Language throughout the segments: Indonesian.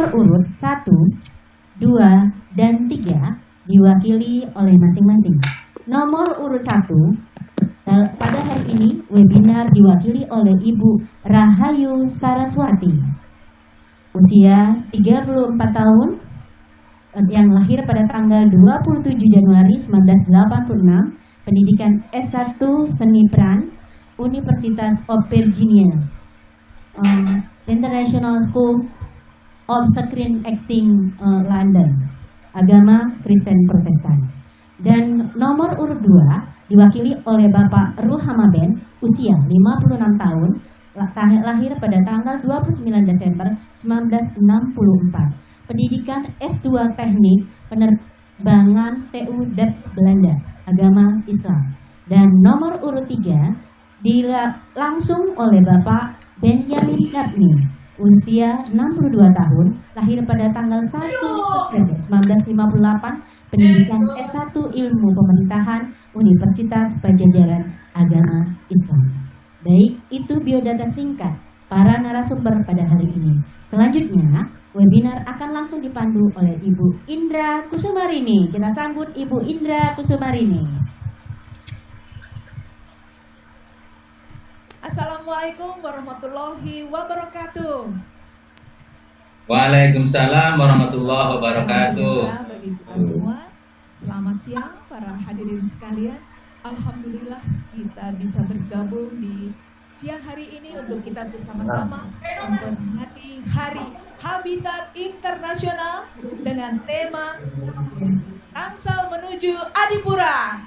nomor urut 1, 2, dan 3 diwakili oleh masing-masing. Nomor urut 1 pada hari ini webinar diwakili oleh Ibu Rahayu Saraswati, usia 34 tahun, yang lahir pada tanggal 27 Januari 1986, pendidikan S1 Seni Peran, Universitas of Virginia, International School of Screen Acting, London, agama Kristen Protestan. Dan nomor urut 2 diwakili oleh Bapak Ruhama Ben, usia 56 tahun, lahir pada tanggal 29 Desember 1964. Pendidikan S2 Teknik Penerbangan TU Delft Belanda, agama Islam. Dan nomor urut 3 langsung oleh Bapak Benjamin Dabni, usia 62 tahun, lahir pada tanggal 1 September 1958, pendidikan S1 Ilmu Pemerintahan Universitas Pajajaran, agama Islam. Baik, itu biodata singkat para narasumber pada hari ini. Selanjutnya, webinar akan langsung dipandu oleh Ibu Indra Kusumarini. Kita sambut Ibu Indra Kusumarini. Assalamualaikum warahmatullahi wabarakatuh. Waalaikumsalam warahmatullahi wabarakatuh. Bagi kita semua, selamat siang para hadirin sekalian. Alhamdulillah kita bisa bergabung di siang hari ini untuk kita bersama-sama memperingati Hari Habitat Internasional dengan tema Tangsel Menuju Adipura.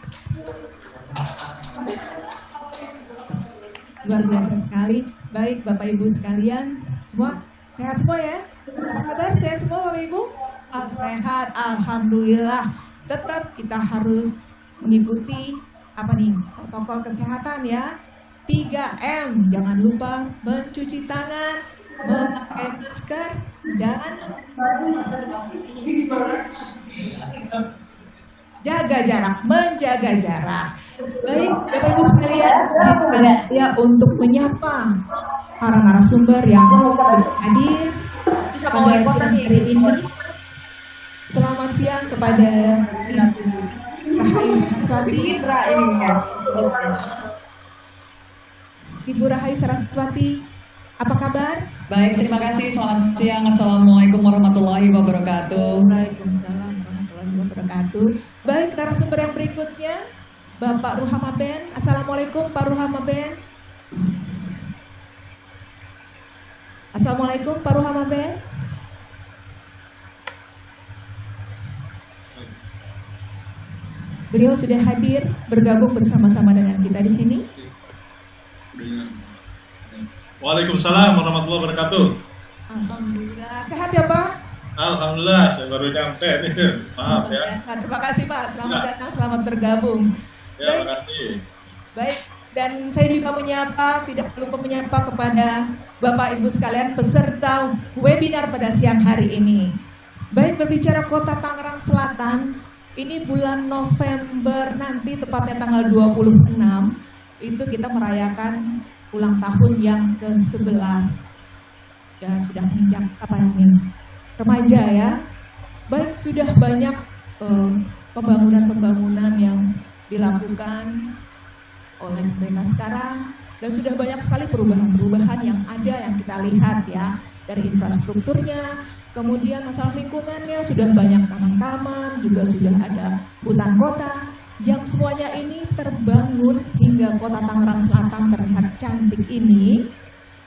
Luar biasa sekali. Baik Bapak Ibu sekalian, semua sehat semua ya? Apa kabar? Sehat semua Bapak Ibu? Sehat, alhamdulillah. Tetap kita harus mengikuti protokol kesehatan ya. 3M, jangan lupa mencuci tangan, memakai masker, dan jaga jarak, menjaga jarak. Baik, Bapak Ibu sekalian, ya untuk menyapa para narasumber yang hadir pada siang hari ini. Selamat siang kepada Ibu Rahayu Saraswati. Ibu Rahayu Saraswati, apa kabar? Baik, terima kasih. Selamat siang. Assalamualaikum warahmatullahi wabarakatuh. Waalaikumsalam warahmatullahi wabarakatuh. Baik, narasumber yang berikutnya, Bapak Ruhama Ben. Assalamualaikum Pak Ruhama Ben. Assalamualaikum Pak Ruhama Ben. Beliau sudah hadir bergabung bersama-sama dengan kita di sini. Waalaikumsalam warahmatullahi wabarakatuh. Alhamdulillah. Sehat ya Pak? Alhamdulillah, saya baru nyampe nih. Maaf ya. Terima kasih Pak. Selamat datang, selamat bergabung. Ya, terima kasih. Baik, dan saya juga tidak lupa menyapa kepada Bapak Ibu sekalian peserta webinar pada siang hari ini. Baik, berbicara Kota Tangerang Selatan, ini bulan November nanti tepatnya tanggal 26 itu kita merayakan ulang tahun yang ke-11. Ya, sudah menginjak remaja ya. Baik, sudah banyak pembangunan-pembangunan yang dilakukan oleh mereka sekarang, dan sudah banyak sekali perubahan-perubahan yang ada yang kita lihat ya, dari infrastrukturnya, kemudian masalah lingkungannya, sudah banyak taman-taman, juga sudah ada hutan kota, yang semuanya ini terbangun hingga Kota Tangerang Selatan terlihat cantik ini.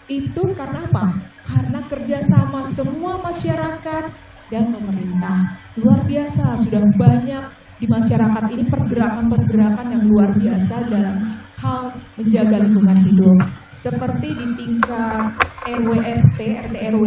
Itu karena apa? Karena kerjasama semua masyarakat dan pemerintah. Luar biasa, sudah banyak di masyarakat ini pergerakan-pergerakan yang luar biasa dalam hal menjaga lingkungan hidup. Seperti di tingkat RW, RT RW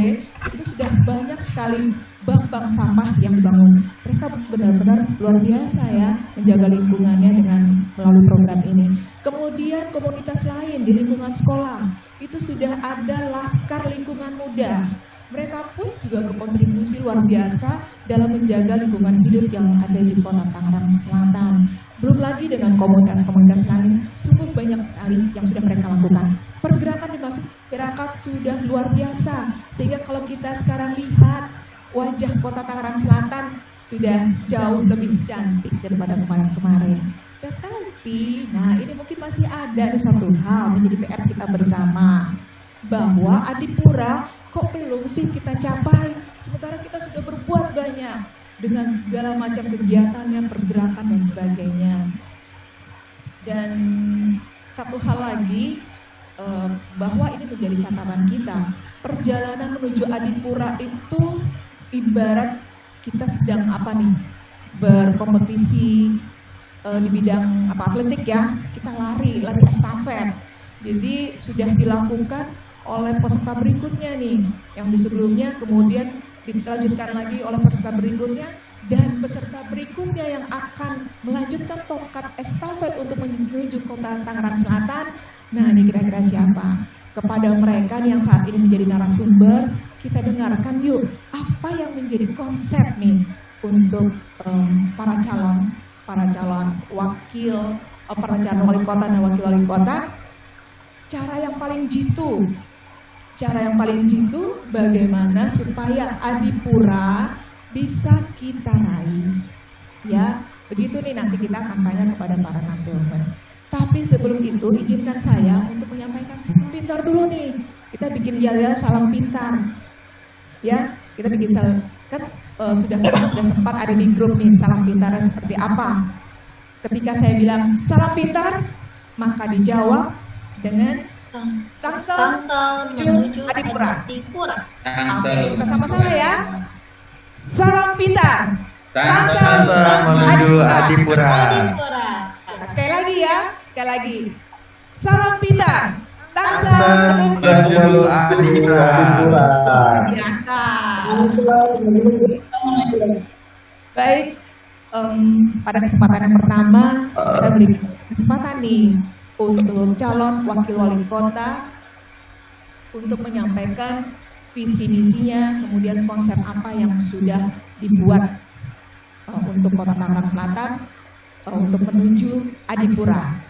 itu sudah banyak sekali bank-bank sampah yang dibangun. Mereka benar-benar luar biasa ya menjaga lingkungannya dengan melalui program ini. Kemudian komunitas lain di lingkungan sekolah itu sudah ada Laskar Lingkungan Muda. Mereka pun juga berkontribusi luar biasa dalam menjaga lingkungan hidup yang ada di Kota Tangerang Selatan. Belum lagi dengan komunitas-komunitas lain, sungguh banyak sekali yang sudah mereka lakukan. Pergerakan di masyarakat sudah luar biasa, sehingga kalau kita sekarang lihat wajah kota Tangerang Selatan sudah jauh lebih cantik daripada kemarin-kemarin. Tetapi, nah ini mungkin masih ada satu hal menjadi PR kita bersama, bahwa Adipura kok belum sih kita capai, sementara kita sudah berbuat banyak dengan segala macam kegiatannya, pergerakan dan sebagainya. Dan satu hal lagi, bahwa ini menjadi catatan kita, perjalanan menuju Adipura itu ibarat kita sedang berkompetisi di bidang atletik ya, kita lari estafet. Jadi sudah dilakukan oleh peserta berikutnya nih, yang di sebelumnya kemudian dilanjutkan lagi oleh peserta berikutnya, dan peserta berikutnya yang akan melanjutkan tongkat estafet untuk menuju kota Tangerang Selatan. Nah, ini kira-kira siapa? Kepada mereka yang saat ini menjadi narasumber, kita dengarkan yuk apa yang menjadi konsep nih untuk para calon wakil, para calon wali kota dan wakil wali kota. Cara yang paling jitu bagaimana supaya Adipura bisa kita raih. Ya, begitu nih nanti kita akan tanya kepada para narasumber. Tapi sebelum itu izinkan saya untuk menyampaikan salam pintar dulu nih. Kita bikin yel-yel salam pintar. Ya, kita bikin salam. Kan sudah sempat ada di grup nih salam pintarnya seperti apa. Ketika saya bilang salam pintar, maka dijawab dengan Tangsel menuju Adipura. Oke, kita sama-sama ya. Salam pintar. Tangsel menuju Adipura. Sekali lagi ya, sekali lagi. Salam pintar. Tangsel menuju Adipura. Biasa. Baik, pada kesempatan yang pertama kita beri kesempatan nih untuk calon wakil wali kota untuk menyampaikan visi misinya, kemudian konsep apa yang sudah dibuat untuk kota Tangerang Selatan untuk menuju Adipura.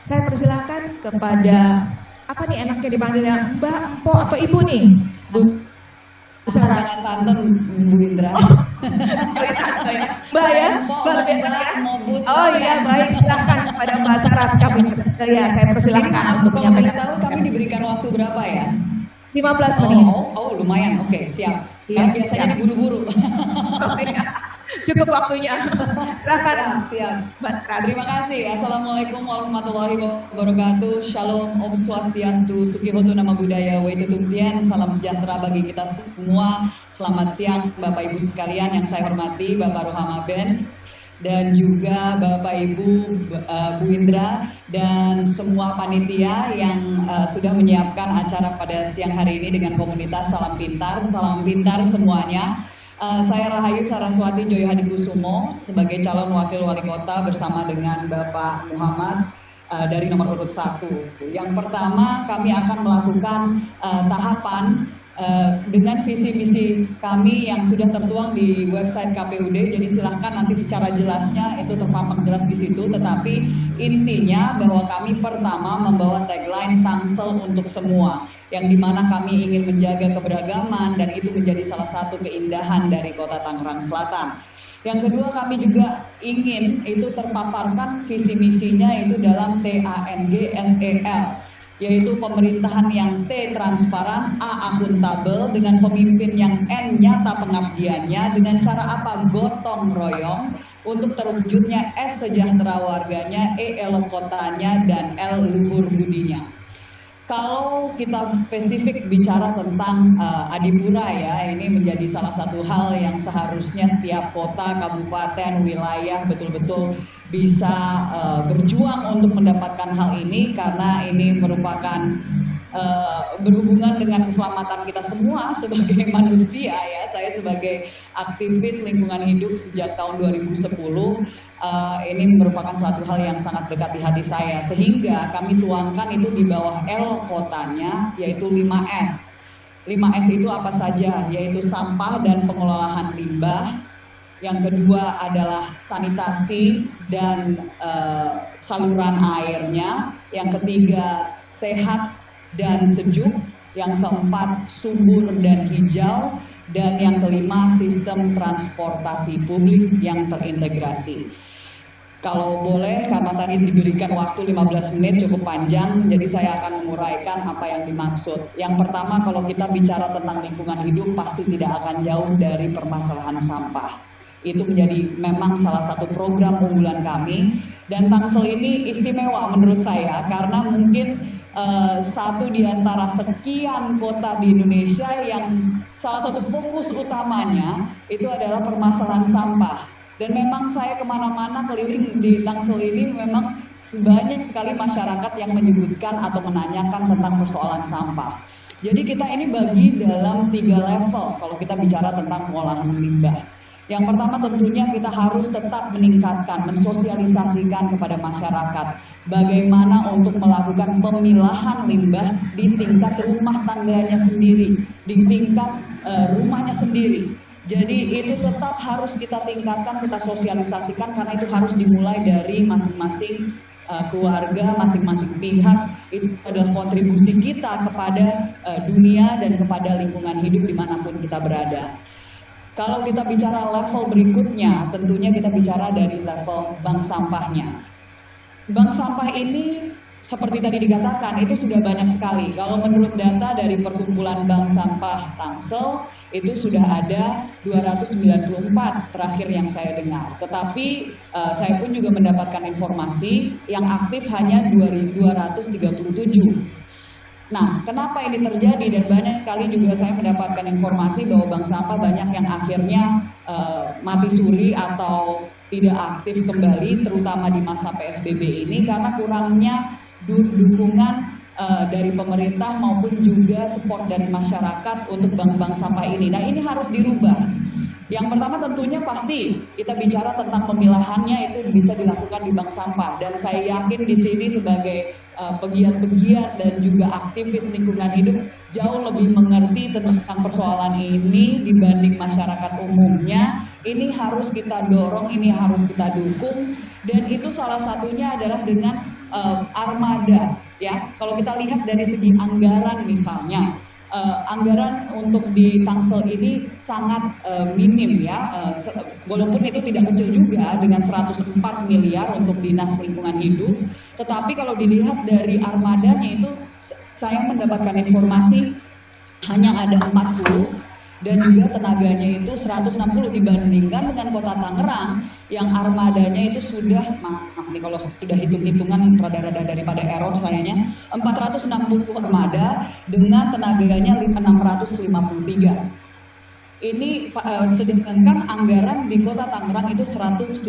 Saya persilahkan kepada apa nih enaknya dipanggilnya, Mbak, Mpok atau Ibu nih? Bu Jangan tante, Bu Indra. Mbak ya? Mbak lebih enak ya? Oh iya, baik, silahkan kepada Mbak Saras kami. Ya, saya persilahkan untuk Kalau boleh menyampaikan. tahu kami diberikan waktu berapa ya? 15 menit. Oh, lumayan. Oke, siap. Siap, Kan biasanya siap. diburu-buru. Cukup waktunya. Silahkan Siap. Mbak Saras. Terima kasih. Assalamualaikum warahmatullahi wabarakatuh. Shalom, Om Swastiastu, Sukihoto Nama Budaya, Weitutung Tien. Salam sejahtera bagi kita semua. Selamat siang Bapak Ibu sekalian yang saya hormati, Bapak Ruhama Ben, dan juga Bapak Ibu Bu Indra dan semua panitia yang sudah menyiapkan acara pada siang hari ini dengan komunitas Salam Pintar semuanya. Saya Rahayu Saraswati Joyo Hadikusumo sebagai calon wakil wali kota bersama dengan Bapak Muhammad dari nomor urut 1. Yang pertama kami akan melakukan tahapan dengan visi misi kami yang sudah tertuang di website KPUD. Jadi silahkan nanti secara jelasnya itu terpampang jelas di situ. Tetapi intinya bahwa kami pertama membawa tagline Tangsel untuk semua, yang dimana kami ingin menjaga keberagaman dan itu menjadi salah satu keindahan dari Kota Tangerang Selatan. Yang kedua kami juga ingin itu terpaparkan visi misinya itu dalam TANGSEL, yaitu pemerintahan yang T transparan, A akuntabel, dengan pemimpin yang N nyata pengabdiannya, dengan cara apa? Gotong royong, untuk terwujudnya S sejahtera warganya, E elok kotanya, dan L luhur budinya. Kalau kita spesifik bicara tentang Adipura ya, ini menjadi salah satu hal yang seharusnya setiap kota, kabupaten, wilayah betul-betul bisa berjuang untuk mendapatkan hal ini, karena ini merupakan berhubungan dengan keselamatan kita semua sebagai manusia ya. Saya sebagai aktivis lingkungan hidup sejak tahun 2010 ini merupakan suatu hal yang sangat dekat di hati saya, sehingga kami tuangkan itu di bawah L kotanya, yaitu 5S. 5S itu apa saja? Yaitu sampah dan pengelolaan limbah. Yang kedua adalah sanitasi dan saluran airnya. Yang ketiga sehat dan sejuk. Yang keempat subur dan hijau. Dan yang kelima, sistem transportasi publik yang terintegrasi. Kalau boleh, karena tadi diberikan waktu 15 menit cukup panjang, jadi saya akan menguraikan apa yang dimaksud. Yang pertama, kalau kita bicara tentang lingkungan hidup, pasti tidak akan jauh dari permasalahan sampah. Itu menjadi memang salah satu program unggulan kami. Dan Tangsel ini istimewa menurut saya, karena mungkin satu di antara sekian kota di Indonesia yang salah satu fokus utamanya itu adalah permasalahan sampah. Dan memang saya kemana-mana keliling di Tangsel ini memang banyak sekali masyarakat yang menyebutkan atau menanyakan tentang persoalan sampah. Jadi kita ini bagi dalam 3 level kalau kita bicara tentang pengolahan limbah. Yang pertama tentunya kita harus tetap meningkatkan, mensosialisasikan kepada masyarakat bagaimana untuk melakukan pemilahan limbah di tingkat rumah tangganya sendiri, di tingkat rumahnya sendiri. Jadi itu tetap harus kita tingkatkan, kita sosialisasikan karena itu harus dimulai dari masing-masing keluarga, masing-masing pihak. Itu adalah kontribusi kita kepada dunia dan kepada lingkungan hidup dimanapun kita berada. Kalau kita bicara level berikutnya, tentunya kita bicara dari level bank sampahnya. Bank sampah ini seperti tadi dikatakan itu sudah banyak sekali. Kalau menurut data dari Perkumpulan Bank Sampah Tangsel itu sudah ada 294 terakhir yang saya dengar. Tetapi saya pun juga mendapatkan informasi yang aktif hanya 237. Nah, kenapa ini terjadi dan banyak sekali juga saya mendapatkan informasi bahwa bank sampah banyak yang akhirnya mati suri atau tidak aktif kembali, terutama di masa PSBB ini karena kurangnya dukungan dari pemerintah maupun juga support dari masyarakat untuk bank-bank sampah ini. Nah, ini harus dirubah. Yang pertama tentunya pasti kita bicara tentang pemilahannya itu bisa dilakukan di bank sampah dan saya yakin di sini sebagai pegiat-pegiat dan juga aktivis lingkungan hidup jauh lebih mengerti tentang persoalan ini dibanding masyarakat umumnya. Ini harus kita dorong, ini harus kita dukung dan itu salah satunya adalah dengan armada ya. Kalau kita lihat dari segi anggaran misalnya, anggaran untuk di Tangsel ini sangat minim ya, walaupun itu tidak kecil juga dengan 104 miliar untuk dinas lingkungan hidup. Tetapi kalau dilihat dari armadanya itu saya mendapatkan informasi hanya ada 40 dan juga tenaganya itu 160 dibandingkan dengan kota Tangerang yang armadanya itu sudah, maaf nih kalau sudah hitung-hitungan rada-rada daripada error sayanya, 460 armada dengan tenaganya 653. Ini sedangkan anggaran di kota Tangerang itu 172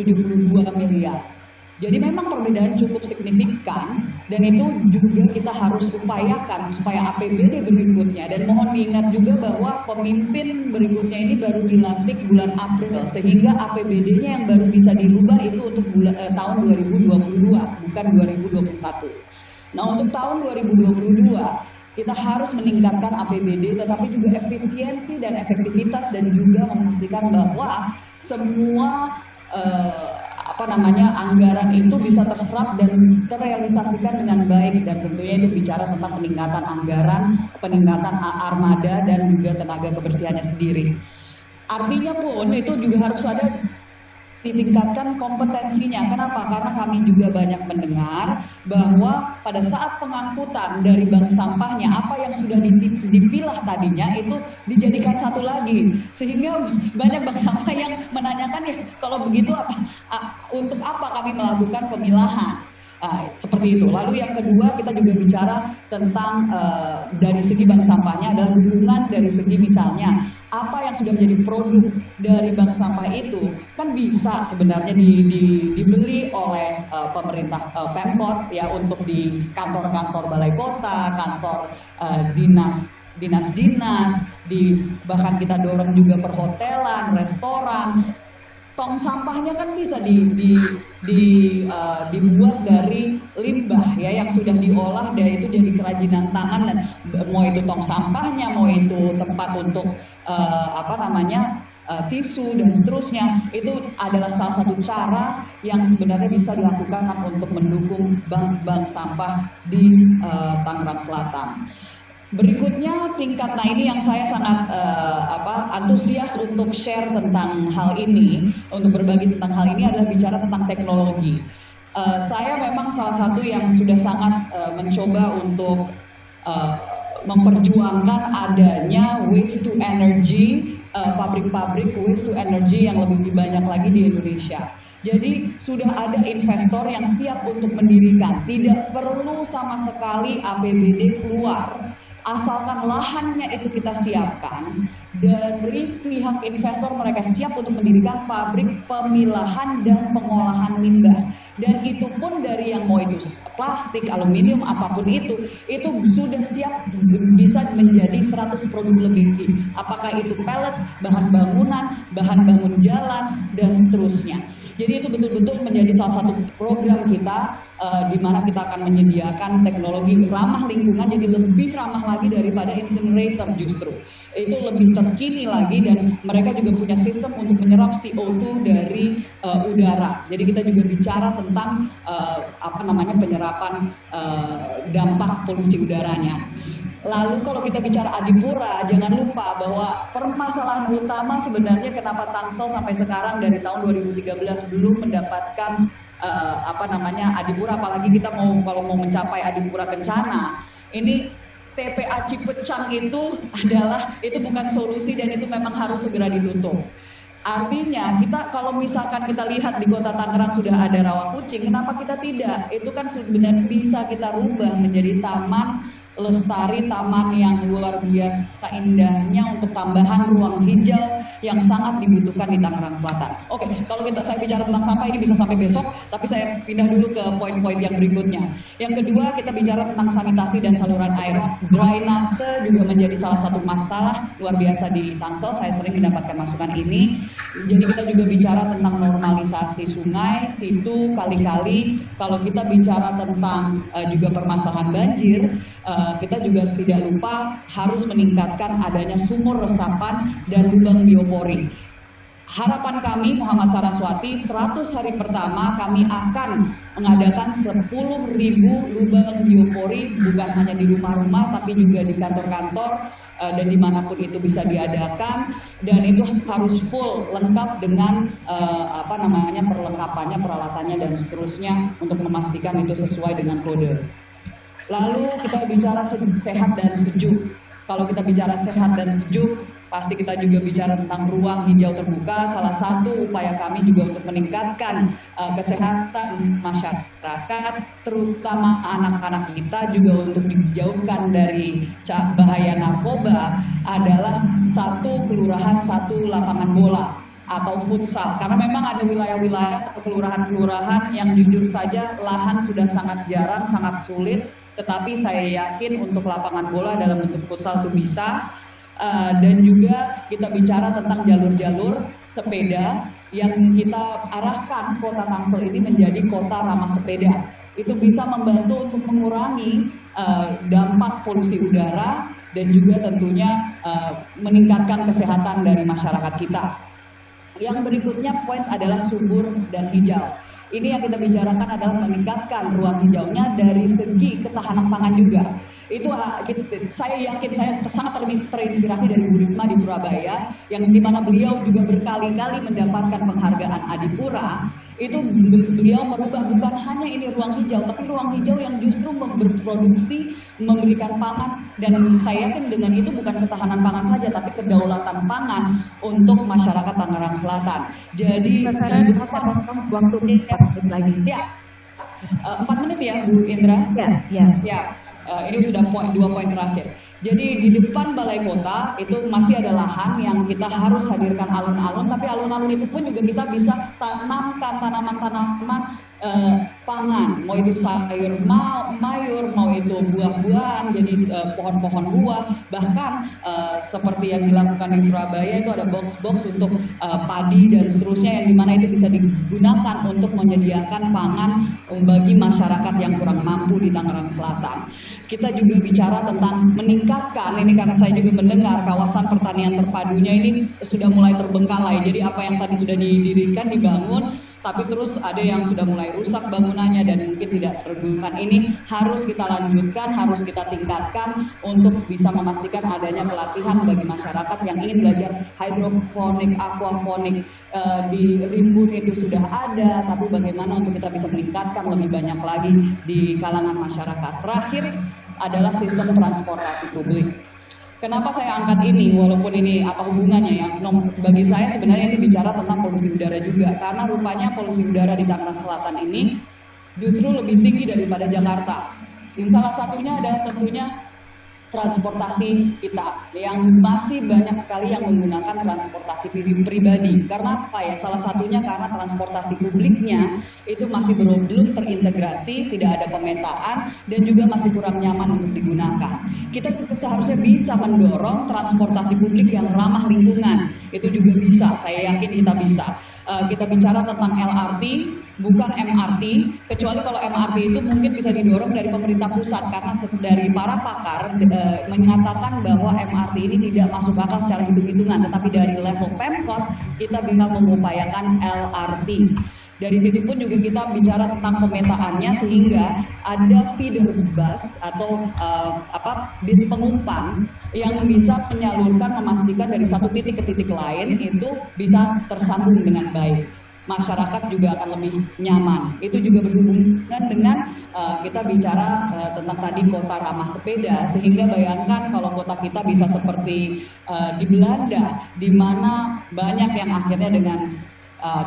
miliar. Jadi memang perbedaan cukup signifikan dan itu juga kita harus upayakan supaya APBD berikutnya dan mohon diingat juga bahwa pemimpin berikutnya ini baru dilantik bulan April sehingga APBD-nya yang baru bisa dirubah itu untuk tahun 2022 bukan 2021. Nah untuk tahun 2022 kita harus meningkatkan APBD tetapi juga efisiensi dan efektivitas dan juga memastikan bahwa semua anggaran itu bisa terserap dan terrealisasikan dengan baik dan tentunya itu bicara tentang peningkatan anggaran, peningkatan armada dan juga tenaga kebersihannya sendiri. Artinya pun itu juga harus ada ditingkatkan kompetensinya. Kenapa? Karena kami juga banyak mendengar bahwa pada saat pengangkutan dari bank sampahnya apa yang sudah dipilah tadinya itu dijadikan satu lagi sehingga banyak bank sampah yang menanyakan ya kalau begitu untuk apa kami melakukan pemilahan. Seperti itu. Lalu yang kedua kita juga bicara tentang dari segi bank sampahnya adalah dukungan dari segi misalnya apa yang sudah menjadi produk dari bank sampah itu kan bisa sebenarnya dibeli oleh pemerintah Pemkot ya untuk di kantor-kantor balai kota, kantor dinas-dinas, bahkan kita dorong juga perhotelan, restoran. Tong sampahnya kan bisa dibuat dari limbah ya yang sudah diolah dan itu jadi kerajinan tangan dan mau itu tong sampahnya mau itu tempat untuk tisu dan seterusnya itu adalah salah satu cara yang sebenarnya bisa dilakukan untuk mendukung bank-bank sampah di Tangerang Selatan. Berikutnya tingkat, nah ini yang saya sangat antusias untuk share tentang hal ini, untuk berbagi tentang hal ini adalah bicara tentang teknologi. Saya memang salah satu yang sudah sangat mencoba untuk memperjuangkan adanya waste to energy, pabrik-pabrik waste to energy yang lebih banyak lagi di Indonesia. Jadi sudah ada investor yang siap untuk mendirikan, tidak perlu sama sekali APBD keluar, asalkan lahannya itu kita siapkan. Dari pihak investor mereka siap untuk mendirikan pabrik pemilahan dan pengolahan limbah. Dan itu pun dari yang mau itu plastik, aluminium, apapun itu sudah siap bisa menjadi 100 produk lebih. Apakah itu pellets, bahan bangunan, bahan bangun jalan, dan seterusnya. Jadi itu betul-betul menjadi salah satu program kita di mana kita akan menyediakan teknologi ramah lingkungan, jadi lebih ramah lagi daripada incinerator justru. Itu lebih terkini lagi dan mereka juga punya sistem untuk menyerap CO2 dari udara. Jadi kita juga bicara tentang penyerapan dampak polusi udaranya. Lalu kalau kita bicara Adipura, jangan lupa bahwa permasalahan utama sebenarnya kenapa Tangsel sampai sekarang dari tahun 2013 belum mendapatkan Adipura, apalagi kita kalau mau mencapai Adipura Kencana, ini TPA Cipecang itu bukan solusi dan itu memang harus segera ditutup. Artinya kalau misalkan kita lihat di Kota Tangerang sudah ada rawa kucing, kenapa kita tidak? Itu kan sebenarnya bisa kita rubah menjadi taman lestari, taman yang luar biasa indahnya untuk tambahan ruang hijau yang sangat dibutuhkan di Tangerang Selatan. Oke, kalau saya bicara tentang sampah ini bisa sampai besok, tapi saya pindah dulu ke poin-poin yang berikutnya. Yang kedua, kita bicara tentang sanitasi dan saluran air. Drainase juga menjadi salah satu masalah luar biasa di Tangsel. Saya sering mendapatkan masukan ini. Jadi kita juga bicara tentang normalisasi sungai, situ, kali-kali. Kalau kita bicara tentang juga permasalahan banjir, kita juga tidak lupa harus meningkatkan adanya sumur resapan dan lubang biopori. Harapan kami Muhammad Saraswati 100 hari pertama kami akan mengadakan 10.000 lubang biopori, bukan hanya di rumah-rumah tapi juga di kantor-kantor dan dimanapun itu bisa diadakan, dan itu harus full lengkap dengan perlengkapannya, peralatannya dan seterusnya untuk memastikan itu sesuai dengan kode. Lalu kita bicara sehat dan sejuk. Kalau kita bicara sehat dan sejuk, pasti kita juga bicara tentang ruang hijau terbuka. Salah satu upaya kami juga untuk meningkatkan kesehatan masyarakat, terutama anak-anak kita juga untuk dijauhkan dari bahaya narkoba adalah 1 kelurahan 1 lapangan bola atau futsal, karena memang ada wilayah-wilayah atau kelurahan-kelurahan yang jujur saja lahan sudah sangat jarang, sangat sulit, tetapi saya yakin untuk lapangan bola dalam bentuk futsal itu bisa. Dan juga kita bicara tentang jalur-jalur sepeda yang kita arahkan Kota Tangsel ini menjadi kota ramah sepeda. Itu bisa membantu untuk mengurangi dampak polusi udara dan juga tentunya meningkatkan kesehatan dari masyarakat kita. Yang berikutnya poin adalah subur dan hijau. Ini yang kita bicarakan adalah meningkatkan ruang hijaunya dari segi ketahanan pangan juga. Itu saya yakin, saya sangat terinspirasi dari Bu Risma di Surabaya, yang dimana beliau juga berkali-kali mendapatkan penghargaan Adipura. Itu beliau merubah bukan hanya ini ruang hijau, tapi ruang hijau yang justru berproduksi, memberikan pangan, dan saya yakin dengan itu bukan ketahanan pangan saja, tapi kedaulatan pangan untuk masyarakat Tangerang Selatan. Jadi waktu 4 menit lagi. Ya, 4 menit ya Bu Indra? Ya. Ini sudah 2 poin terakhir. Jadi di depan balai kota itu masih ada lahan yang kita harus hadirkan alun-alun, tapi alun-alun itu pun juga kita bisa tanamkan tanaman-tanaman pangan, mau itu sayur mayur, mau itu buah-buahan, jadi pohon-pohon buah, bahkan seperti yang dilakukan di Surabaya itu ada box-box untuk padi dan seterusnya, yang dimana itu bisa digunakan untuk menyediakan pangan bagi masyarakat yang kurang mampu di Tangerang Selatan. Kita juga bicara tentang meningkatkan, ini karena saya juga mendengar kawasan pertanian terpadunya ini sudah mulai terbengkalai. Jadi apa yang tadi sudah didirikan, dibangun, tapi terus ada yang sudah mulai rusak bangunannya dan mungkin tidak tergunakan. Ini harus kita lanjutkan, harus kita tingkatkan untuk bisa memastikan adanya pelatihan bagi masyarakat yang ingin belajar hidroponik, aquaponik. Di Rimbun itu sudah ada, tapi bagaimana untuk kita bisa meningkatkan lebih banyak lagi di kalangan masyarakat. Terakhir adalah sistem transportasi publik. Kenapa saya angkat ini, walaupun ini apa hubungannya ya, bagi saya sebenarnya ini bicara tentang polusi udara juga, karena rupanya polusi udara di Tangerang Selatan ini justru lebih tinggi daripada Jakarta. Dan salah satunya adalah tentunya transportasi kita yang masih banyak sekali yang menggunakan transportasi pribadi. Karena apa ya? Salah satunya karena transportasi publiknya itu masih belum terintegrasi, tidak ada pemetaan dan juga masih kurang nyaman untuk digunakan. Kita seharusnya bisa mendorong transportasi publik yang ramah lingkungan. Itu juga bisa, saya yakin kita bisa. Kita bicara tentang LRT, bukan MRT, kecuali kalau MRT itu mungkin bisa didorong dari pemerintah pusat, karena dari para pakar menyatakan bahwa MRT ini tidak masuk akal secara hitung-hitungan, tetapi dari level Pemkot kita bisa mengupayakan LRT. Dari situ pun juga kita bicara tentang pemetaannya, sehingga ada feeder bus atau bis pengumpan yang bisa menyalurkan, memastikan dari satu titik ke titik lain itu bisa tersambung dengan baik. Masyarakat juga akan lebih nyaman. Itu juga berhubungan dengan kita bicara tentang tadi kota ramah sepeda, sehingga bayangkan kalau kota kita bisa seperti di Belanda, di mana banyak yang akhirnya dengan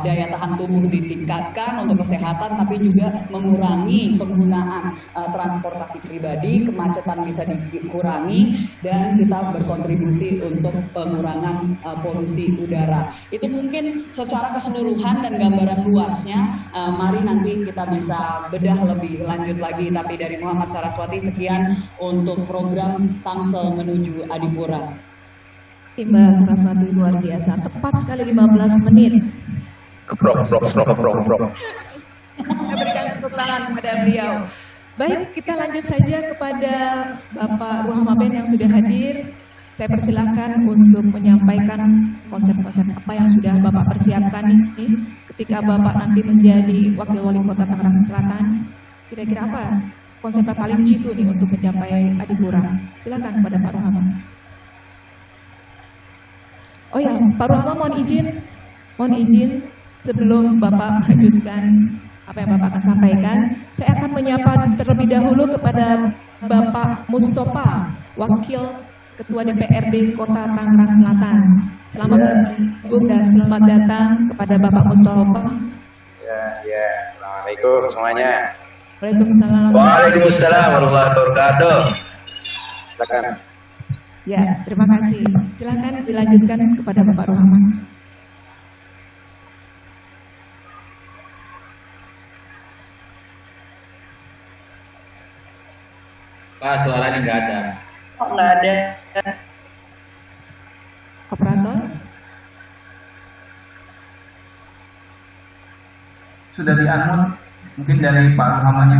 daya tahan tubuh ditingkatkan untuk kesehatan, tapi juga mengurangi penggunaan transportasi pribadi, kemacetan bisa dikurangi, dan kita berkontribusi untuk pengurangan polusi udara. Itu mungkin secara keseluruhan dan gambaran luasnya. Mari nanti kita bisa bedah lebih lanjut lagi. Tapi dari Muhammad Saraswati, sekian untuk program Tangsel menuju Adipura. Mbak Saraswati luar biasa, tepat sekali 15 menit. Keprok. Kita berikan tepuk tangan kepada beliau. Baik, kita lanjut saja kepada Bapak Ruhamaben yang sudah hadir. Saya persilahkan untuk menyampaikan konsep-konsep apa yang sudah Bapak persiapkan ini ketika Bapak nanti menjadi Wakil Wali Kota Tangerang Selatan. Kira-kira apa konsep yang paling jitu nih untuk mencapai Adipura? Silakan kepada Pak Ruhama. Oh ya, Pak Ruhama mohon izin sebelum Bapak melanjutkan apa yang Bapak akan sampaikan, saya akan menyapa terlebih dahulu kepada Bapak Mustofa, Wakil Ketua DPRD Kota Tangerang Selatan. Selamat bergabung dan selamat datang kepada Bapak Mustofa. Ya, assalamualaikum semuanya. Waalaikumsalam. Waalaikumsalam warahmatullahi wabarakatuh. Silakan. Ya, terima kasih. Silakan dilanjutkan kepada Bapak Ruhama. Pak, suaranya nggak ada. Oh, nggak ada. Operator? Sudah di-unmute, mungkin dari Pak Ruhamanya.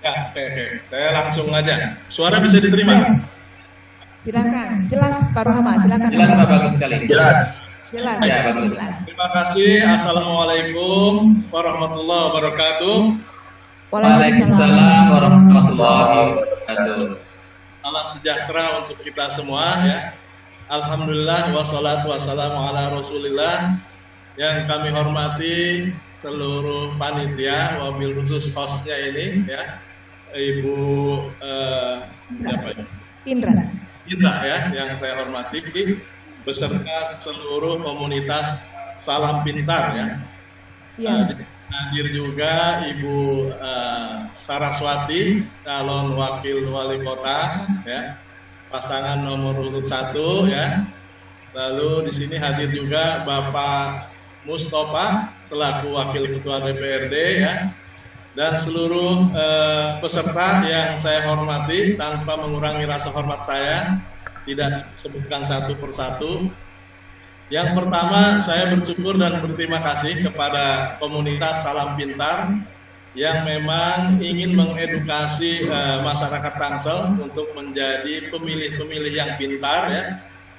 Ya, oke. Saya langsung aja. Suara bisa diterima? Ya. Silakan. Jelas Pak Ruhama, silakan. Jelas Pak, bagus sekali. Jelas. Jelas. Ya, bagus. Jelas. Terima kasih. Assalamualaikum warahmatullahi wabarakatuh. Waalaikumsalam warahmatullahi wabarakatuh. Salam sejahtera untuk kita semua ya. Alhamdulillah wassalatu wassalamu ala Rasulillah. Yang kami hormati seluruh panitia, wabil khusus hostnya ini ya, Ibu Indra ya, yang saya hormati, beserta seluruh komunitas Salam Pintar ya. Hadir juga Ibu Saraswati, calon wakil wali kota ya, pasangan nomor urut 1 ya. Lalu di sini hadir juga Bapak Mustofa selaku wakil ketua DPRD ya, dan seluruh peserta yang saya hormati tanpa mengurangi rasa hormat saya, tidak sebutkan satu persatu. Yang pertama, saya bersyukur dan berterima kasih kepada komunitas Salam Pintar yang memang ingin mengedukasi masyarakat Tangsel untuk menjadi pemilih-pemilih yang pintar ya,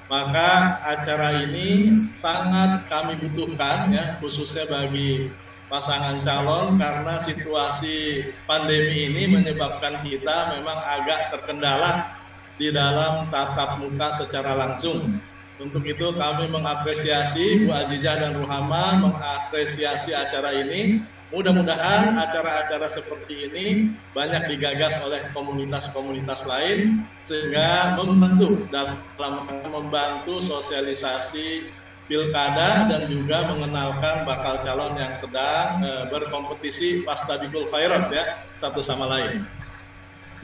Maka acara ini sangat kami butuhkan ya, khususnya bagi pasangan calon, karena situasi pandemi ini menyebabkan kita memang agak terkendala di dalam tatap muka secara langsung. Untuk itu kami mengapresiasi Bu Azizah dan Ruhama, mengapresiasi acara ini. Mudah-mudahan acara-acara seperti ini banyak digagas oleh komunitas-komunitas lain, sehingga membantu sosialisasi pilkada dan juga mengenalkan bakal calon yang sedang berkompetisi fastabiqul khairat ya, satu sama lain.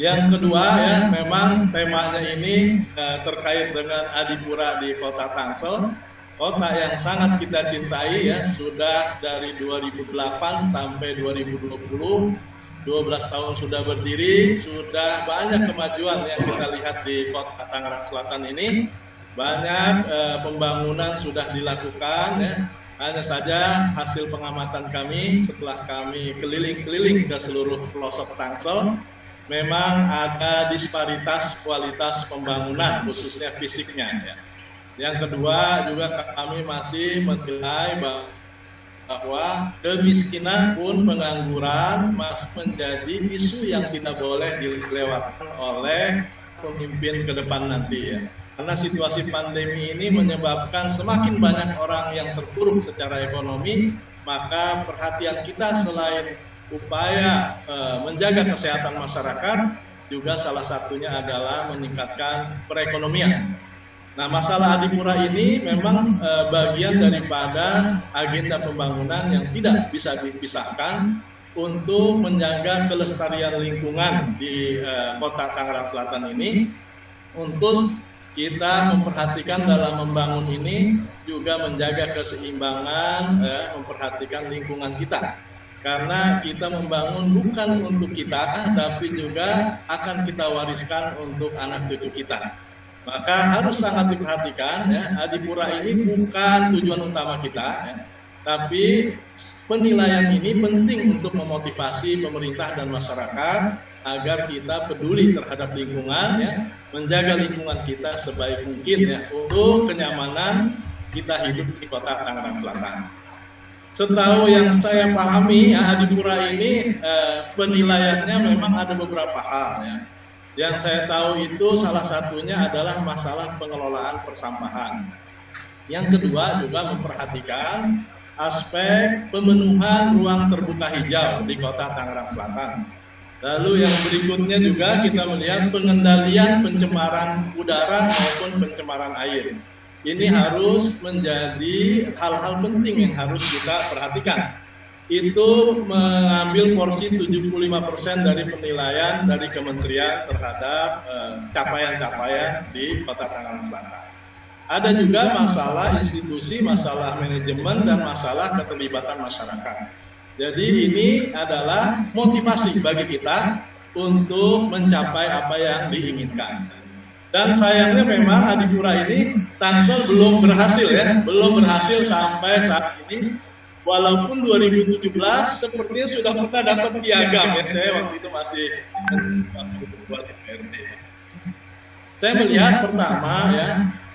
Yang kedua ya, memang temanya ini terkait dengan Adipura di Kota Tangsel, kota yang sangat kita cintai ya, sudah dari 2008 sampai 2020, 12 tahun sudah berdiri, sudah banyak kemajuan yang kita lihat di Kota Tangerang Selatan ini. Banyak pembangunan sudah dilakukan ya. Hanya saja hasil pengamatan kami setelah kami keliling-keliling ke seluruh pelosok Tangsel, memang ada disparitas kualitas pembangunan khususnya fisiknya ya. Yang kedua juga kami masih menilai bahwa kemiskinan pun pengangguran masih menjadi isu yang tidak boleh dilewatkan oleh pemimpin ke depan nanti ya. Karena situasi pandemi ini menyebabkan semakin banyak orang yang terpuruk secara ekonomi, maka perhatian kita selain upaya menjaga kesehatan masyarakat, juga salah satunya adalah meningkatkan perekonomian. Nah, masalah Adipura ini memang bagian daripada agenda pembangunan yang tidak bisa dipisahkan untuk menjaga kelestarian lingkungan di Kota Tangerang Selatan ini. Untuk kita memperhatikan dalam membangun ini juga menjaga keseimbangan, memperhatikan lingkungan kita. Karena kita membangun bukan untuk kita, tapi juga akan kita wariskan untuk anak cucu kita. Maka harus sangat diperhatikan ya, Adipura ini bukan tujuan utama kita ya, tapi penilaian ini penting untuk memotivasi pemerintah dan masyarakat agar kita peduli terhadap lingkungan ya, menjaga lingkungan kita sebaik mungkin ya, untuk kenyamanan kita hidup di Kota Tangerang Selatan. Setahu yang saya pahami ya, Adipura ini penilaiannya memang ada beberapa hal ya. Yang saya tahu itu salah satunya adalah masalah pengelolaan persampahan. Yang kedua juga memperhatikan aspek pemenuhan ruang terbuka hijau di Kota Tangerang Selatan. Lalu yang berikutnya juga kita melihat pengendalian pencemaran udara maupun pencemaran air. Ini harus menjadi hal-hal penting yang harus kita perhatikan. Itu mengambil porsi 75% dari penilaian dari kementerian terhadap capaian-capaian di Kota Tangerang Selatan. Ada juga masalah institusi, masalah manajemen, dan masalah keterlibatan masyarakat. Jadi ini adalah motivasi bagi kita untuk mencapai apa yang diinginkan. Dan sayangnya memang Adipura ini Tangsel belum berhasil ya, belum berhasil sampai saat ini. Walaupun 2017 sepertinya sudah pernah dapat piagam ya, saya waktu itu masih ketua DPRD. Saya melihat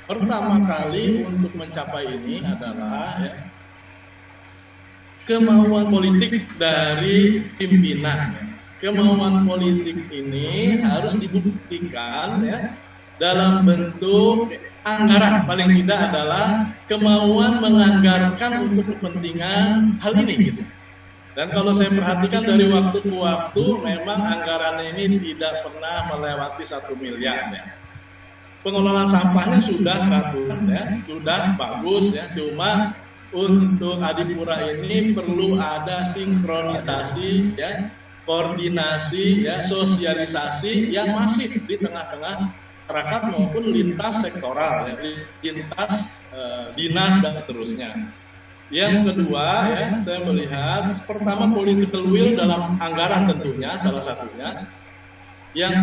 pertama kali untuk mencapai ini adalah ya, kemauan politik dari pimpinan. Kemauan politik ini harus dibuktikan ya, dalam bentuk anggaran, paling tidak adalah kemauan menganggarkan untuk kepentingan hal ini gitu. Dan kalau saya perhatikan dari waktu ke waktu, memang anggaran ini tidak pernah melewati 1 miliar ya. Pengelolaan sampahnya sudah ratusan ya, sudah bagus ya, cuma untuk Adipura ini perlu ada sinkronisasi ya, koordinasi ya, sosialisasi yang masif di tengah-tengah masyarakat maupun lintas sektoral, ya, lintas dinas dan seterusnya. Yang kedua, ya, saya melihat pertama political will dalam anggaran tentunya salah satunya. Yang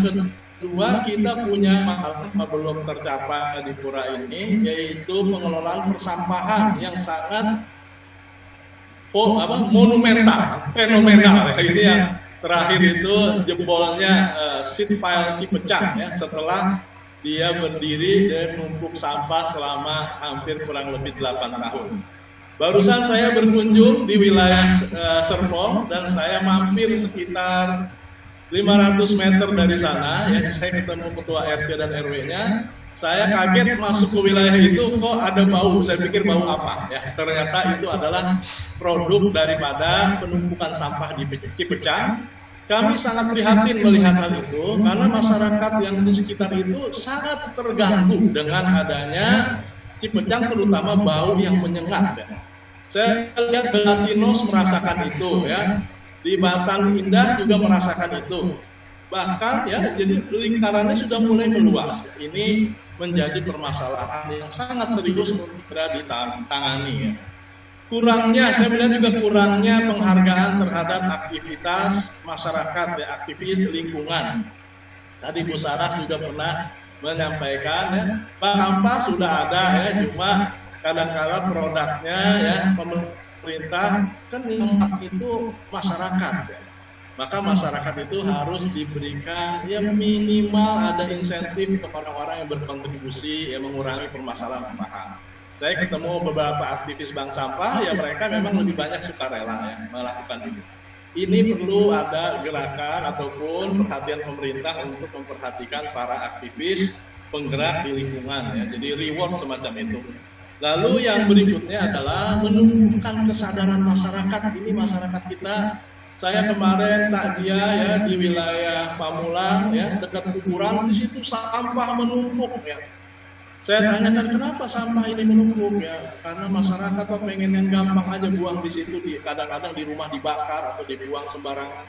kedua, kita punya masalah belum tercapai di Pura ini, yaitu pengelolaan persampahan yang sangat monumental, fenomenal. Ini yang terakhir itu jebolnya seat pile Cipecang ya, setelah dia berdiri dan numpuk sampah selama hampir kurang lebih 8 tahun. Barusan saya berkunjung di wilayah Serpong dan saya mampir sekitar 500 meter dari sana, ya, saya ketemu ketua RT dan RW-nya. Saya kaget masuk ke wilayah itu, kok ada bau. Saya pikir bau apa? Ya, ternyata itu adalah produk daripada penumpukan sampah di Cipecang. Kami sangat prihatin melihat hal itu karena masyarakat yang di sekitar itu sangat terganggu dengan adanya Cipecang, terutama bau yang menyengat. Ya. Saya lihat Galatinos merasakan itu, ya. Di Batang Indah juga merasakan itu. Bahkan ya, jadi lingkarannya sudah mulai meluas. Ini menjadi permasalahan yang sangat serius untuk segera ditangani. Ya. Kurangnya, saya melihat juga kurangnya penghargaan terhadap aktivitas masyarakat, ya, aktivis lingkungan. Tadi Bu Saras juga pernah menyampaikan, ya, Bank Sampah sudah ada, ya, cuma kadang-kala produknya, ya, pemerintah kan yang itu masyarakat, ya. Maka masyarakat itu harus diberikan, ya, minimal ada insentif kepada orang yang berkontribusi, ya, mengurangi permasalahan sampah. Saya ketemu beberapa aktivis bank sampah, ya mereka memang lebih banyak sukarela, ya, melakukan itu. Ini perlu ada gerakan ataupun perhatian pemerintah untuk memperhatikan para aktivis penggerak di lingkungan, ya. Jadi reward semacam itu. Lalu yang berikutnya adalah menumbuhkan kesadaran masyarakat. Ini masyarakat kita. Saya kemarin takziah, ya, di wilayah Pamulang, ya, dekat kuburan, di situ sampah menumpuk, ya. Saya tanyakan kenapa sampah ini menumpuk, ya? Karena masyarakat kok pengen yang gampang aja buang di situ, kadang-kadang di rumah dibakar atau dibuang sembarangan.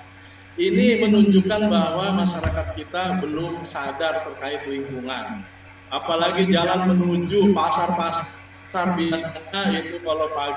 Ini menunjukkan bahwa masyarakat kita belum sadar terkait lingkungan. Apalagi jalan menuju pasar-pasar biasanya itu kalau pagi